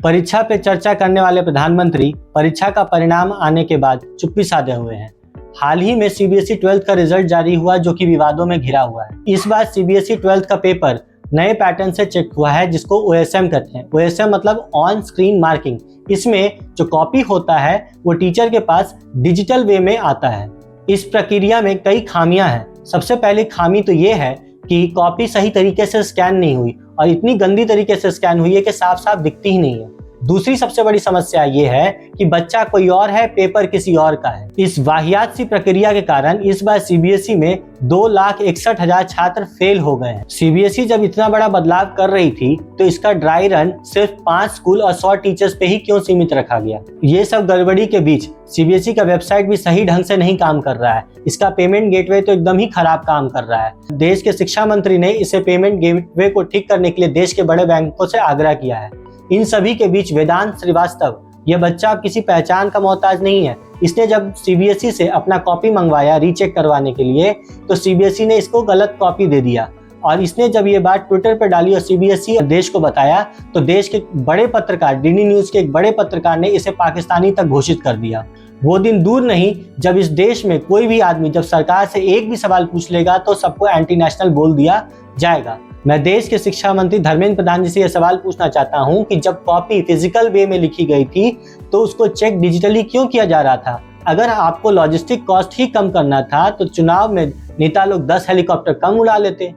परीक्षा पे चर्चा करने वाले प्रधानमंत्री परीक्षा का परिणाम आने के बाद चुप्पी साधे हुए हैं। हाल ही में सीबीएसई 12th का रिजल्ट जारी हुआ जो कि विवादों में घिरा हुआ है। इस बार सीबीएसई 12th का पेपर नए पैटर्न से चेक हुआ है जिसको OSM कहते हैं। OSM मतलब ऑन स्क्रीन मार्किंग। इसमें जो कॉपी होता है वो टीचर के पास डिजिटल वे में आता है। इस प्रक्रिया में कई खामियां हैं। सबसे पहली खामी तो ये है कि कॉपी सही तरीके से स्कैन नहीं हुई और इतनी गंदी तरीके से स्कैन हुई है कि साफ साफ दिखती ही नहीं है। दूसरी सबसे बड़ी समस्या ये है कि बच्चा कोई और है, पेपर किसी और का है। इस वाहियात सी प्रक्रिया के कारण इस बार सीबीएसई में 2,61,000 छात्र फेल हो गए हैं। सीबीएसई जब इतना बड़ा बदलाव कर रही थी तो इसका ड्राई रन सिर्फ 5 स्कूल और 100 टीचर्स पे ही क्यों सीमित रखा गया। ये सब गड़बड़ी के बीच सीबीएसई का वेबसाइट भी सही ढंग से नहीं काम कर रहा है। इसका पेमेंट गेटवे तो एकदम ही खराब काम कर रहा है। देश के शिक्षा मंत्री ने इसे पेमेंट गेटवे को ठीक करने के लिए देश के बड़े बैंकों से आग्रह किया है। इन सभी के बीच वेदांत श्रीवास्तव, यह बच्चा अब किसी पहचान का मोहताज नहीं है। इसने जब सीबीएसई से अपना कॉपी मंगवाया रीचेक करवाने के लिए तो सीबीएसई ने इसको गलत कॉपी दे दिया और इसने जब ये बात ट्विटर पर डाली और सीबीएसई और देश को बताया तो देश के बड़े पत्रकार, डीडी न्यूज के एक बड़े पत्रकार ने इसे पाकिस्तानी तक घोषित कर दिया। वो दिन दूर नहीं जब इस देश में कोई भी आदमी जब सरकार से एक भी सवाल पूछ लेगा तो सबको एंटी नेशनल बोल दिया जाएगा। मैं देश के शिक्षा मंत्री धर्मेंद्र प्रधान जी से यह सवाल पूछना चाहता हूं कि जब कॉपी फिजिकल वे में लिखी गई थी तो उसको चेक डिजिटली क्यों किया जा रहा था। अगर आपको लॉजिस्टिक कॉस्ट ही कम करना था तो चुनाव में नेता लोग 10 हेलीकॉप्टर कम उड़ा लेते।